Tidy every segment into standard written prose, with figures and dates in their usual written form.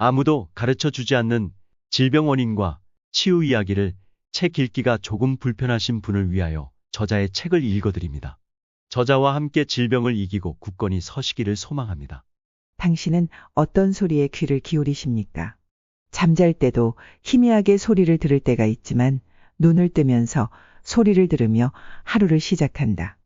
아무도 가르쳐 주지 않는 질병 원인과 치유 이야기를 책 읽기가 조금 불편하신 분을 위하여 저자의 책을 읽어드립니다. 저자와 함께 질병을 이기고 굳건히 서시기를 소망합니다. 당신은 어떤 소리에 귀를 기울이십니까? 잠잘 때도 희미하게 소리를 들을 때가 있지만 눈을 뜨면서 소리를 들으며 하루를 시작한다.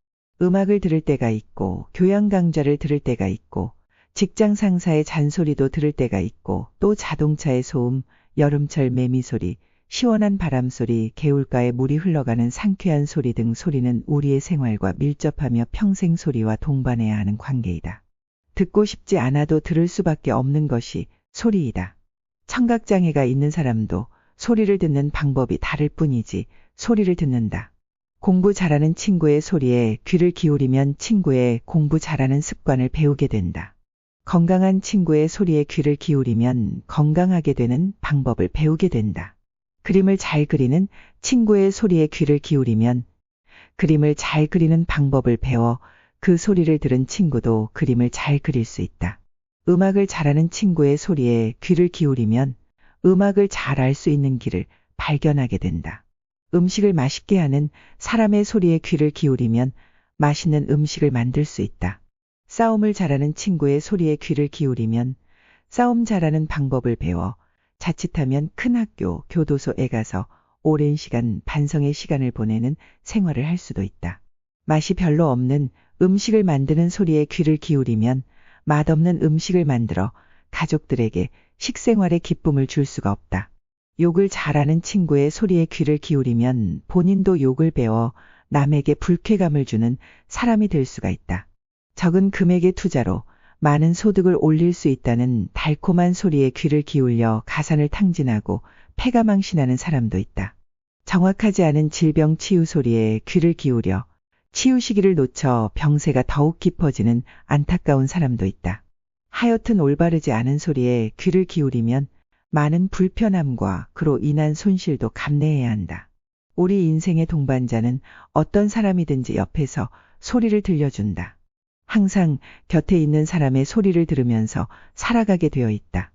음악을 들을 때가 있고 교양 강좌를 들을 때가 있고 직장 상사의 잔소리도 들을 때가 있고 또 자동차의 소음, 여름철 매미 소리, 시원한 바람 소리, 개울가에 물이 흘러가는 상쾌한 소리 등 소리는 우리의 생활과 밀접하며 평생 소리와 동반해야 하는 관계이다. 듣고 싶지 않아도 들을 수밖에 없는 것이 소리이다. 청각장애가 있는 사람도 소리를 듣는 방법이 다를 뿐이지 소리를 듣는다. 공부 잘하는 친구의 소리에 귀를 기울이면 친구의 공부 잘하는 습관을 배우게 된다. 건강한 친구의 소리에 귀를 기울이면 건강하게 되는 방법을 배우게 된다. 그림을 잘 그리는 친구의 소리에 귀를 기울이면 그림을 잘 그리는 방법을 배워 그 소리를 들은 친구도 그림을 잘 그릴 수 있다. 음악을 잘하는 친구의 소리에 귀를 기울이면 음악을 잘 알 수 있는 길을 발견하게 된다. 음식을 맛있게 하는 사람의 소리에 귀를 기울이면 맛있는 음식을 만들 수 있다. 싸움을 잘하는 친구의 소리에 귀를 기울이면 싸움 잘하는 방법을 배워 자칫하면 큰 학교, 교도소에 가서 오랜 시간 반성의 시간을 보내는 생활을 할 수도 있다. 맛이 별로 없는 음식을 만드는 소리에 귀를 기울이면 맛없는 음식을 만들어 가족들에게 식생활에 기쁨을 줄 수가 없다. 욕을 잘하는 친구의 소리에 귀를 기울이면 본인도 욕을 배워 남에게 불쾌감을 주는 사람이 될 수가 있다. 적은 금액의 투자로 많은 소득을 올릴 수 있다는 달콤한 소리에 귀를 기울여 가산을 탕진하고 폐가 망신하는 사람도 있다. 정확하지 않은 질병 치유 소리에 귀를 기울여 치유 시기를 놓쳐 병세가 더욱 깊어지는 안타까운 사람도 있다. 하여튼 올바르지 않은 소리에 귀를 기울이면 많은 불편함과 그로 인한 손실도 감내해야 한다. 우리 인생의 동반자는 어떤 사람이든지 옆에서 소리를 들려준다. 항상 곁에 있는 사람의 소리를 들으면서 살아가게 되어 있다.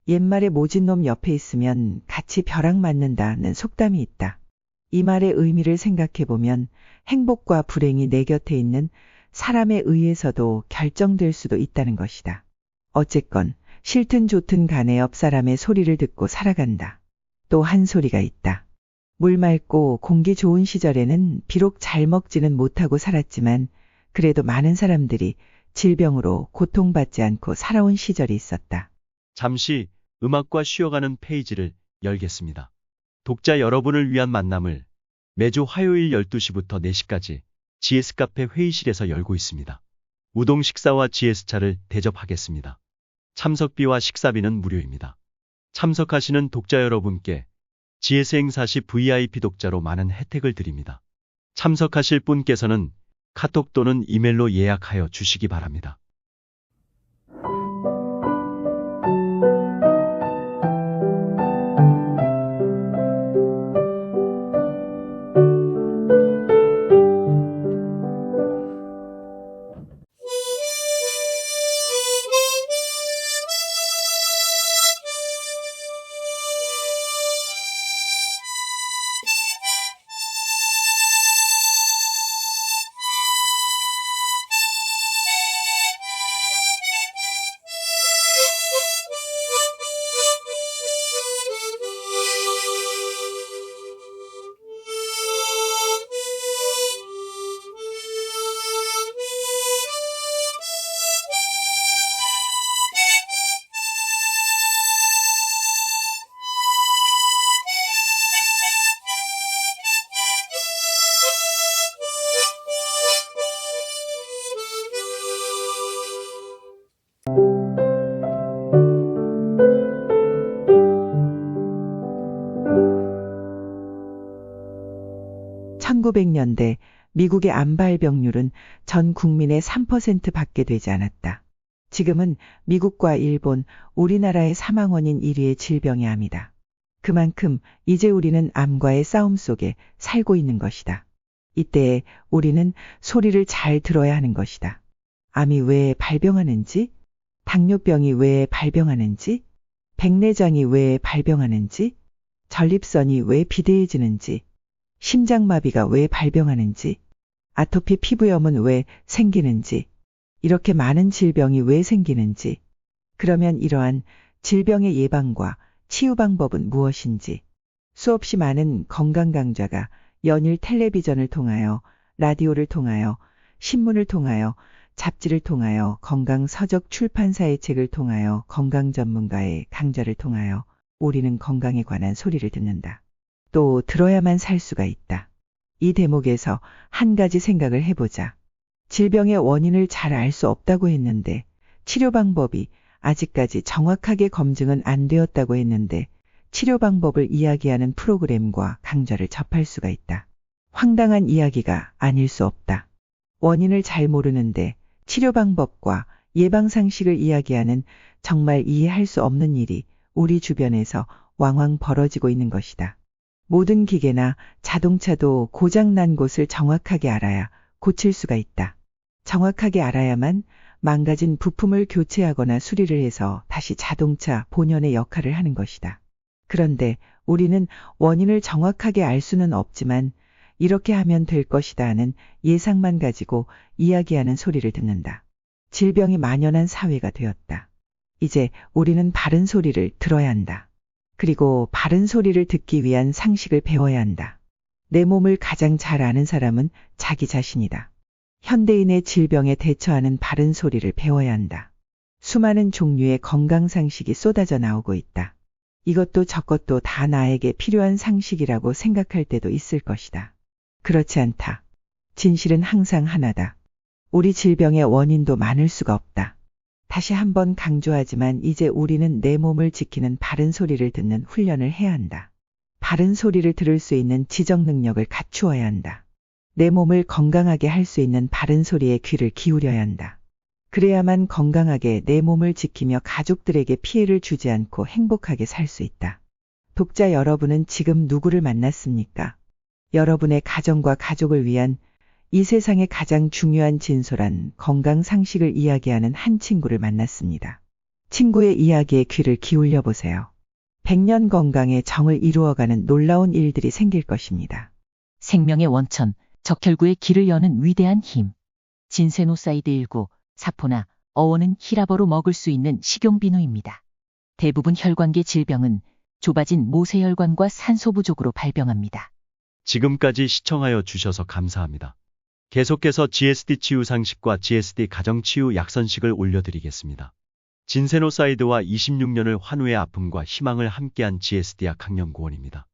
옛말에 모진 놈 옆에 있으면 같이 벼락 맞는다는 속담이 있다. 이 말의 의미를 생각해보면 행복과 불행이 내 곁에 있는 사람에 의해서도 결정될 수도 있다는 것이다. 어쨌건 싫든 좋든 간에 옆 사람의 소리를 듣고 살아간다. 또 한 소리가 있다. 물 맑고 공기 좋은 시절에는 비록 잘 먹지는 못하고 살았지만 그래도 많은 사람들이 질병으로 고통받지 않고 살아온 시절이 있었다. 잠시 음악과 쉬어가는 페이지를 열겠습니다. 독자 여러분을 위한 만남을 매주 화요일 12시부터 4시까지 GS카페 회의실에서 열고 있습니다. 우동 식사와 GS차를 대접하겠습니다. 참석비와 식사비는 무료입니다. 참석하시는 독자 여러분께 GS 행사 시 VIP 독자로 많은 혜택을 드립니다. 참석하실 분께서는 카톡 또는 이메일로 예약하여 주시기 바랍니다. (1900년대) 미국의 암 발병률은 전 국민의 3%밖에 되지 않았다. 지금은 미국과 일본, 우리나라의 사망 원인 1위의 질병이 암이다. 그만큼 이제 우리는 암과의 싸움 속에 살고 있는 것이다. 이때에 우리는 소리를 잘 들어야 하는 것이다. 암이 왜 발병하는지, 당뇨병이 왜 발병하는지, 백내장이 왜 발병하는지, 전립선이 왜 비대해지는지, 심장마비가 왜 발병하는지, 아토피 피부염은 왜 생기는지, 이렇게 많은 질병이 왜 생기는지, 그러면 이러한 질병의 예방과 치유 방법은 무엇인지, 수없이 많은 건강 강좌가 연일 텔레비전을 통하여, 라디오를 통하여, 신문을 통하여, 잡지를 통하여, 건강 서적 출판사의 책을 통하여, 건강 전문가의 강좌를 통하여 우리는 건강에 관한 소리를 듣는다. 또 들어야만 살 수가 있다. 이 대목에서 한 가지 생각을 해보자. 질병의 원인을 잘 알 수 없다고 했는데, 치료 방법이 아직까지 정확하게 검증은 안 되었다고 했는데, 치료 방법을 이야기하는 프로그램과 강좌를 접할 수가 있다. 황당한 이야기가 아닐 수 없다. 원인을 잘 모르는데 치료 방법과 예방 상식을 이야기하는 정말 이해할 수 없는 일이 우리 주변에서 왕왕 벌어지고 있는 것이다. 모든 기계나 자동차도 고장 난 곳을 정확하게 알아야 고칠 수가 있다. 정확하게 알아야만 망가진 부품을 교체하거나 수리를 해서 다시 자동차 본연의 역할을 하는 것이다. 그런데 우리는 원인을 정확하게 알 수는 없지만 이렇게 하면 될 것이다 하는 예상만 가지고 이야기하는 소리를 듣는다. 질병이 만연한 사회가 되었다. 이제 우리는 바른 소리를 들어야 한다. 그리고 바른 소리를 듣기 위한 상식을 배워야 한다. 내 몸을 가장 잘 아는 사람은 자기 자신이다. 현대인의 질병에 대처하는 바른 소리를 배워야 한다. 수많은 종류의 건강 상식이 쏟아져 나오고 있다. 이것도 저것도 다 나에게 필요한 상식이라고 생각할 때도 있을 것이다. 그렇지 않다. 진실은 항상 하나다. 우리 질병의 원인도 많을 수가 없다. 다시 한번 강조하지만 이제 우리는 내 몸을 지키는 바른 소리를 듣는 훈련을 해야 한다. 바른 소리를 들을 수 있는 지적 능력을 갖추어야 한다. 내 몸을 건강하게 할 수 있는 바른 소리에 귀를 기울여야 한다. 그래야만 건강하게 내 몸을 지키며 가족들에게 피해를 주지 않고 행복하게 살 수 있다. 독자 여러분은 지금 누구를 만났습니까? 여러분의 가정과 가족을 위한 이 세상의 가장 중요한 진솔한 건강 상식을 이야기하는 한 친구를 만났습니다. 친구의 이야기에 귀를 기울여 보세요. 100년 건강의 정을 이루어가는 놀라운 일들이 생길 것입니다. 생명의 원천, 적혈구의 길을 여는 위대한 힘. 진세노사이드 19, 사포나 어원은 히라버로 먹을 수 있는 식용비누입니다. 대부분 혈관계 질병은 좁아진 모세혈관과 산소 부족으로 발병합니다. 지금까지 시청하여 주셔서 감사합니다. 계속해서 GSD 치유 상식과 GSD 가정치유 약선식을 올려드리겠습니다. 진세노사이드와 26년을 환우의 아픔과 희망을 함께한 GSD 약학연구원입니다.